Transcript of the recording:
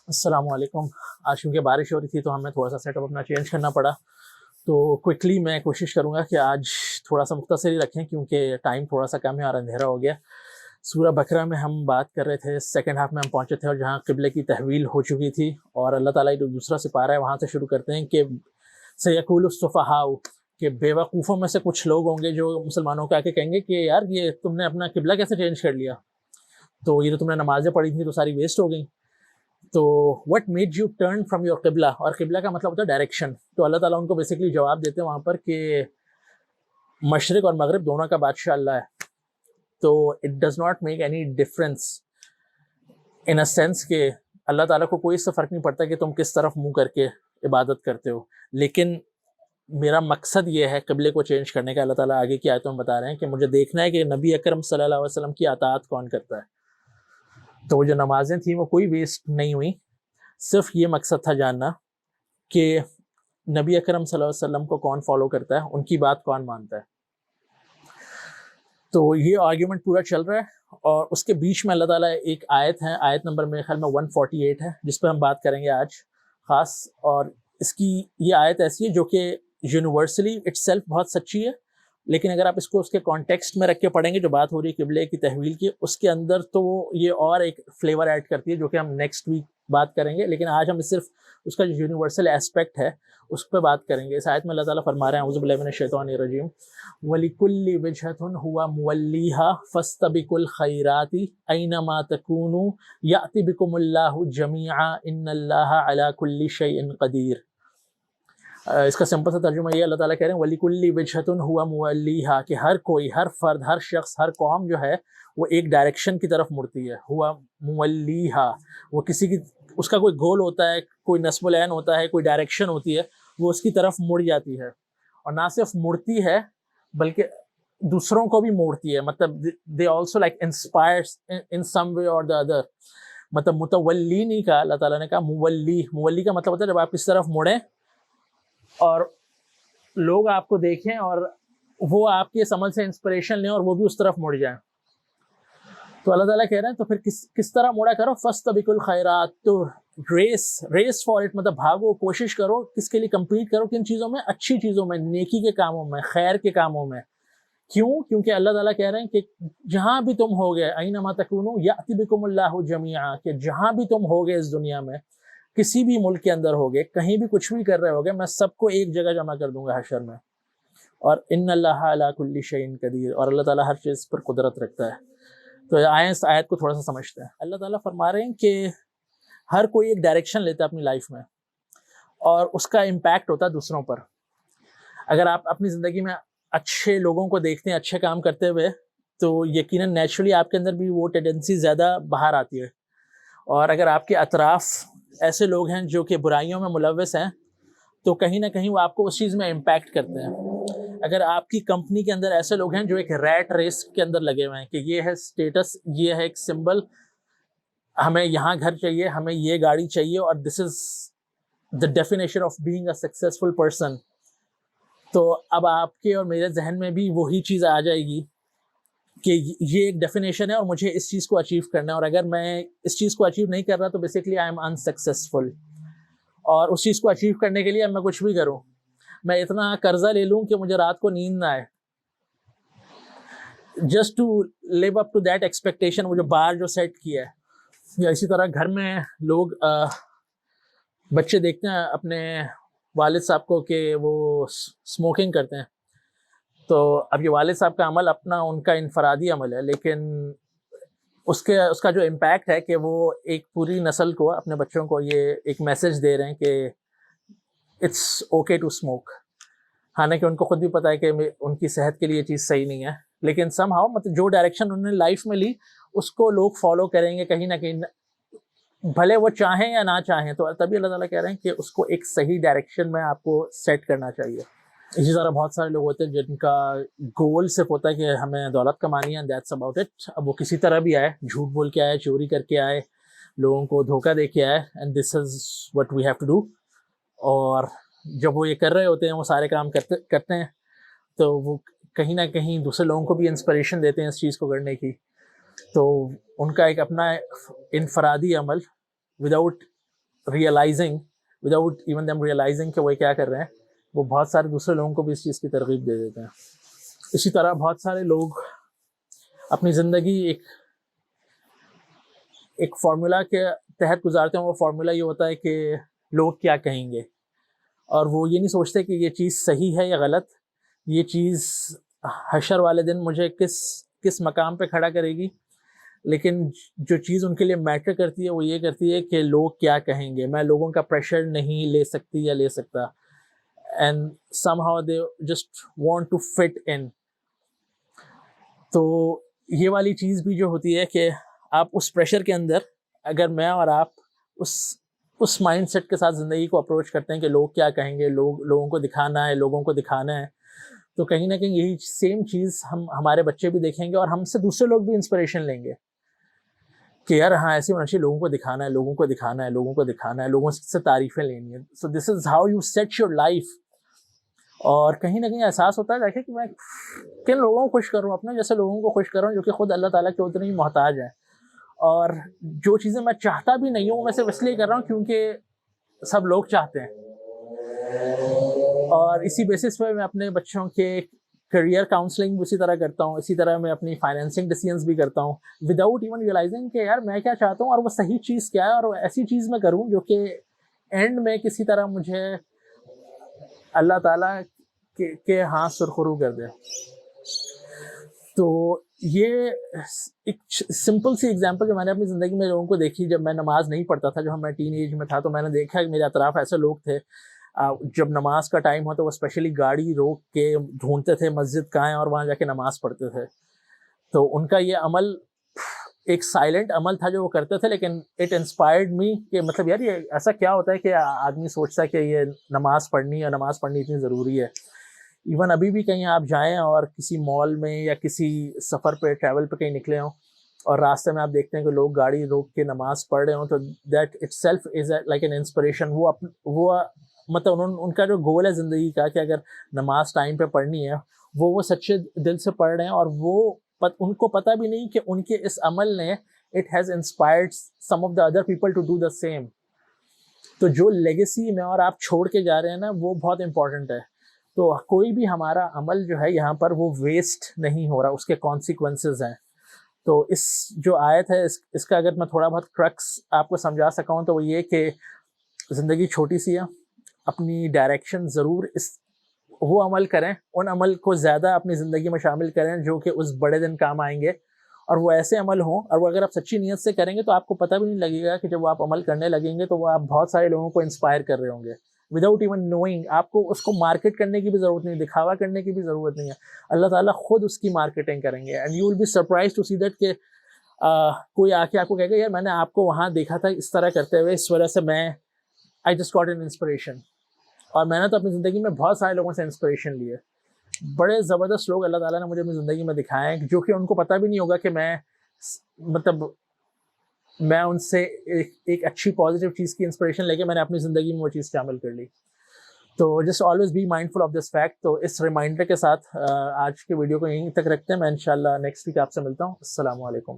السلام علیکم. آج کیونکہ بارش ہو رہی تھی تو ہمیں تھوڑا سا سیٹ اپ اپنا چینج کرنا پڑا. تو کوئکلی میں کوشش کروں گا کہ آج تھوڑا سا مختصر ہی رکھیں کیونکہ ٹائم تھوڑا سا کم ہے اور اندھیرا ہو گیا. سورہ بقرہ میں ہم بات کر رہے تھے، سیکنڈ ہاف میں ہم پہنچے تھے اور جہاں قبلے کی تحویل ہو چکی تھی، اور اللہ تعالیٰ جو دوسرا سپارہ ہے وہاں سے شروع کرتے ہیں کہ سیقول السفہاء، کہ بے وقوفوں میں سے کچھ لوگ ہوں گے جو مسلمانوں کو آ کے کہیں گے کہ یار یہ تم نے اپنا قبلہ کیسے چینج کر لیا، تو یہ تو تم نے نمازیں پڑھی تھیں تو ساری ویسٹ ہو گئیں. تو what made you turn from your قبلہ، اور قبلہ کا مطلب ہوتا ہے ڈائریکشن. تو اللہ تعالیٰ ان کو بیسکلی جواب دیتے ہیں وہاں پر کہ مشرق اور مغرب دونوں کا بادشاہ اللہ ہے. تو it does not make any difference in a sense کہ اللہ تعالیٰ کو کوئی اس سے فرق نہیں پڑتا کہ تم کس طرف منہ کر کے عبادت کرتے ہو. لیکن میرا مقصد یہ ہے قبلے کو چینج کرنے کا. اللہ تعالیٰ آگے کی آیتوں میں بتا رہے ہیں کہ مجھے دیکھنا ہے کہ نبی اکرم صلی اللہ علیہ وسلم کی اطاعت کون کرتا ہے. تو وہ جو نمازیں تھیں وہ کوئی ویسٹ نہیں ہوئی، صرف یہ مقصد تھا جاننا کہ نبی اکرم صلی اللہ علیہ وسلم کو کون فالو کرتا ہے، ان کی بات کون مانتا ہے. تو یہ آرگیومنٹ پورا چل رہا ہے، اور اس کے بیچ میں اللہ تعالیٰ ایک آیت ہے، آیت نمبر میرے خیال میں 148 ہے، جس پہ ہم بات کریں گے آج خاص. اور اس کی یہ آیت ایسی ہے جو کہ یونیورسلی اٹ سیلف بہت سچی ہے، لیکن اگر آپ اس کو اس کے کانٹیکسٹ میں رکھ کے پڑھیں گے جو بات ہو رہی ہے قبلے کی تحویل کی، اس کے اندر تو یہ اور ایک فلیور ایڈ کرتی ہے جو کہ ہم نیکسٹ ویک بات کریں گے. لیکن آج ہم صرف اس کا جو یونیورسل ایسپیکٹ ہے اس پہ بات کریں گے. اس آیت میں اللہ تعالیٰ فرما رہے ہیں اعوذ باللہ من الشیطان الرجیم وَلِكُلِّ وِجْهَةٌ هُوَ مُوَلِّيهَا فَاسْتَبِقُوا الْخَيْرَاتِ أَيْنَمَا تَكُونُوا يَأْتِ بِكُمُ اللَّهُ جَمِيعًا إِنَّ اللَّهَ عَلَى كُلِّ شَيْءٍ قَدِيرٌ. اس کا سمپل سا ترجمہ یہ اللہ تعالیٰ کہہ رہے ہیں وَلِكُلِّ وِجْهَةٌ هُوَ مُوَلِّيهَا، کہ ہر کوئی، ہر فرد، ہر شخص، ہر قوم جو ہے وہ ایک ڈائریکشن کی طرف مڑتی ہے. ہوا موليها، وہ کسی کی، اس کا کوئی گول ہوتا ہے، کوئی نصب العین ہوتا ہے، کوئی ڈائریکشن ہوتی ہے، وہ اس کی طرف مڑ جاتی ہے. اور نہ صرف مڑتی ہے بلکہ دوسروں کو بھی موڑتی ہے. مطلب they also like inspires in some way or the other. مطلب متولی نہیں کہا اللہ تعالیٰ نے، کہا مولی. مولی کا مطلب ہوتا ہے جب آپ اس طرف مڑیں اور لوگ آپ کو دیکھیں اور وہ آپ کے اس عمل سے انسپریشن لیں اور وہ بھی اس طرف مڑ جائیں. تو اللہ تعالیٰ کہہ رہے ہیں تو پھر کس طرح مڑا کرو، فَاسْتَبِقُوا الْخَيْرَاتِ، تو ریس فار اٹ، مطلب بھاگو، کوشش کرو. کس کے لیے کمپیٹ کرو؟ کن چیزوں میں؟ اچھی چیزوں میں، نیکی کے کاموں میں، خیر کے کاموں میں. کیوں؟ کیونکہ اللہ تعالیٰ کہہ رہے ہیں کہ جہاں بھی تم ہوگے، اَيْنَمَا تَكُونُوا يَأْتِ بِكُمُ اللَّهُ جَمِيعًا، کہ جہاں بھی تم ہوگے اس دنیا میں، کسی بھی ملک کے اندر ہوگے، کہیں بھی کچھ بھی کر رہے ہوگے، میں سب کو ایک جگہ جمع کر دوں گا حشر میں. اور ان اللہ علی کل شیء قدیر، اور اللہ تعالیٰ ہر چیز پر قدرت رکھتا ہے. تو آئیں اس آیت کو تھوڑا سا سمجھتے ہیں. اللہ تعالیٰ فرما رہے ہیں کہ ہر کوئی ایک ڈائریکشن لیتا ہے اپنی لائف میں، اور اس کا امپیکٹ ہوتا ہے دوسروں پر. اگر آپ اپنی زندگی میں اچھے لوگوں کو دیکھتے ہیں اچھے کام کرتے ہوئے، تو یقیناً نیچرلی آپ کے اندر بھی وہ ٹینڈنسی زیادہ باہر آتی ہے. اور اگر آپ کے اطراف ایسے لوگ ہیں جو کہ برائیوں میں ملوث ہیں، تو کہیں نہ کہیں وہ آپ کو اس چیز میں امپیکٹ کرتے ہیں. اگر آپ کی کمپنی کے اندر ایسے لوگ ہیں جو ایک ریٹ ریس کے اندر لگے ہوئے ہیں کہ یہ ہے سٹیٹس، یہ ہے ایک سمبل، ہمیں یہاں گھر چاہیے، ہمیں یہ گاڑی چاہیے، اور this is the definition of being a successful person, تو اب آپ کے اور میرے ذہن میں بھی وہی چیز آ جائے گی کہ یہ ایک ڈیفینیشن ہے اور مجھے اس چیز کو اچیو کرنا ہے، اور اگر میں اس چیز کو اچیو نہیں کر رہا تو بیسکلی آئی ایم انسکسیزفل. اور اس چیز کو اچیو کرنے کے لیے میں کچھ بھی کروں، میں اتنا قرضہ لے لوں کہ مجھے رات کو نیند نہ آئے، just to live up to that expectation, وہ جو بار جو سیٹ کیا ہے. یا اسی طرح گھر میں لوگ بچے دیکھتے ہیں اپنے والد صاحب کو کہ وہ اسموکنگ کرتے ہیں، تو اب یہ والد صاحب کا عمل اپنا، ان کا انفرادی عمل ہے، لیکن اس کا جو امپیکٹ ہے کہ وہ ایک پوری نسل کو، اپنے بچوں کو یہ ایک میسج دے رہے ہیں کہ اٹس اوکے ٹو اسموک. حالانکہ ان کو خود بھی پتہ ہے کہ ان کی صحت کے لیے یہ چیز صحیح نہیں ہے، لیکن سم ہاؤ مطلب جو ڈائریکشن انہوں نے لائف میں لی اس کو لوگ فالو کریں گے کہیں نہ کہیں، بھلے وہ چاہیں یا نہ چاہیں. تو تبھی اللہ تعالیٰ کہہ رہے ہیں کہ اس کو ایک صحیح ڈائریکشن میں آپ کو سیٹ کرنا چاہیے. اسی طرح بہت سارے لوگ ہوتے ہیں جن کا گول صرف ہوتا ہے کہ ہمیں دولت کمانی ہے، دیٹس اباؤٹ اٹ. اب وہ کسی طرح بھی آئے، جھوٹ بول کے آئے، چوری کر کے آئے، لوگوں کو دھوکہ دے کے آئے، and this is what we have to do. اور جب وہ یہ کر رہے ہوتے ہیں، وہ سارے کام کرتے ہیں، تو وہ کہیں نہ کہیں دوسرے لوگوں کو بھی انسپریشن دیتے ہیں اس چیز کو کرنے کی. تو ان کا ایک اپنا انفرادی عمل without realizing, without even them realizing کہ وہ کیا کر رہے ہیں, وہ بہت سارے دوسرے لوگوں کو بھی اس چیز کی ترغیب دے دیتے ہیں. اسی طرح بہت سارے لوگ اپنی زندگی ایک فارمولا کے تحت گزارتے ہیں. وہ فارمولا یہ ہوتا ہے کہ لوگ کیا کہیں گے, اور وہ یہ نہیں سوچتے کہ یہ چیز صحیح ہے یا غلط, یہ چیز حشر والے دن مجھے کس مقام پہ کھڑا کرے گی. لیکن جو چیز ان کے لیے میٹر کرتی ہے وہ یہ کرتی ہے کہ لوگ کیا کہیں گے. میں لوگوں کا پریشر نہیں لے سکتی یا لے سکتا, and somehow they just want to fit in. تو یہ والی چیز بھی جو ہوتی ہے کہ آپ اس پریشر کے اندر, اگر میں اور آپ اس مائنڈ سیٹ کے ساتھ زندگی کو اپروچ کرتے ہیں کہ لوگ کیا کہیں گے, لوگوں کو دکھانا ہے, لوگوں کو دکھانا ہے, تو کہیں نہ کہیں یہی سیم چیز ہمارے بچے بھی دیکھیں گے, اور ہم سے دوسرے لوگ بھی انسپریشن لیں گے کہ یار ہاں ایسی ہونا چاہیے, لوگوں کو دکھانا ہے, لوگوں کو دکھانا ہے, لوگوں کو دکھانا ہے, لوگوں سے تعریفیں لینی ہے. So this is how you set your life. اور کہیں نہ کہیں احساس ہوتا ہے دیکھیں کہ میں کن لوگوں کو خوش کروں, اپنے جیسے لوگوں کو خوش کروں جو کہ خود اللہ تعالیٰ کے اتنے ہی محتاج ہیں. اور جو چیزیں میں چاہتا بھی نہیں ہوں میں صرف اس لیے کر رہا ہوں کیونکہ سب لوگ چاہتے ہیں. اور اسی بیسس پہ میں اپنے بچوں کے کریئر کاؤنسلنگ بھی اسی طرح کرتا ہوں. اسی طرح میں اپنی فائنینسنگ ڈیسیژنس بھی کرتا ہوں وداؤٹ ایون ریئلائزنگ کہ یار میں کیا چاہتا ہوں اور وہ صحیح چیز کیا ہے, اور وہ ایسی چیز میں کروں جو کہ اینڈ میں کسی طرح مجھے اللہ تعالیٰ کے ہاں سرخرو کر دے. تو یہ ایک سمپل سی ایگزامپل جو میں نے اپنی زندگی میں لوگوں کو دیکھی. جب میں نماز نہیں پڑھتا تھا, جب میں ٹین ایج میں تھا, تو میں نے دیکھا کہ میرے اطراف ایسے لوگ تھے جب نماز کا ٹائم ہو تو وہ اسپیشلی گاڑی روک کے ڈھونڈتے تھے مسجد کہاں ہے اور وہاں جا کے نماز پڑھتے تھے. تو ان کا یہ عمل ایک سائلنٹ عمل تھا جو وہ کرتے تھے, لیکن اٹ انسپائرڈ می کہ مطلب یار یہ ایسا کیا ہوتا ہے کہ آدمی سوچتا ہے کہ یہ نماز پڑھنی اتنی ضروری ہے. ایون ابھی بھی کہیں آپ جائیں اور کسی مال میں یا کسی سفر پہ ٹریول پہ کہیں نکلے ہوں اور راستے میں آپ دیکھتے ہیں کہ لوگ گاڑی روک کے نماز پڑھ رہے ہوں, تو that it self is like an inspiration. وہ مطلب ان کا جو گول ہے زندگی کا کہ اگر نماز ٹائم پہ پڑھنی ہے, وہ سچے دل سے پڑھ رہے ہیں, اور وہ ان کو پتہ بھی نہیں کہ ان کے اس عمل نے it has inspired some of the other people to do the same. تو جو لیگیسی میں اور آپ چھوڑ کے جا رہے ہیں نا, وہ بہت امپورٹنٹ ہے. تو کوئی بھی ہمارا عمل جو ہے یہاں پر وہ ویسٹ نہیں ہو رہا, اس کے کانسیکوینسز ہیں. تو اس جو آیت ہے اس کا اگر میں تھوڑا بہت کرکس آپ کو سمجھا سکا ہوں تو وہ یہ کہ زندگی چھوٹی سی ہے, اپنی ڈائریکشن ضرور وہ عمل کریں, ان عمل کو زیادہ اپنی زندگی میں شامل کریں جو کہ اس بڑے دن کام آئیں گے, اور وہ ایسے عمل ہوں, اور وہ اگر آپ سچی نیت سے کریں گے تو آپ کو پتہ بھی نہیں لگے گا کہ جب وہ آپ عمل کرنے لگیں گے تو وہ آپ بہت سارے لوگوں کو انسپائر کر رہے ہوں گے وداؤٹ ایون نوئنگ. آپ کو اس کو مارکیٹ کرنے کی بھی ضرورت نہیں, دکھاوا کرنے کی بھی ضرورت نہیں ہے. اللہ تعالیٰ خود اس کی مارکیٹنگ کریں گے, and you will be surprised to see that کہ کوئی آ کے آپ کو کہے گا یار میں نے آپ کو وہاں دیکھا تھا اس طرح کرتے ہوئے, اس وجہ سے میں I just got an inspiration. اور میں نے تو اپنی زندگی میں بہت سارے لوگوں سے انسپریشن لی ہے. بڑے زبردست لوگ اللہ تعالیٰ نے مجھے اپنی زندگی میں دکھائے ہیں جو کہ ان کو پتہ بھی نہیں ہوگا کہ میں ان سے ایک اچھی پازیٹیو چیز کی انسپریشن لے کے میں نے اپنی زندگی میں وہ چیز شامل کر لی. تو just always be mindful of this fact. تو اس ریمائنڈر کے ساتھ آج کے ویڈیو کو یہیں تک رکھتے ہیں. میں انشاءاللہ نیکسٹ ویک آپ سے ملتا ہوں. السلام علیکم.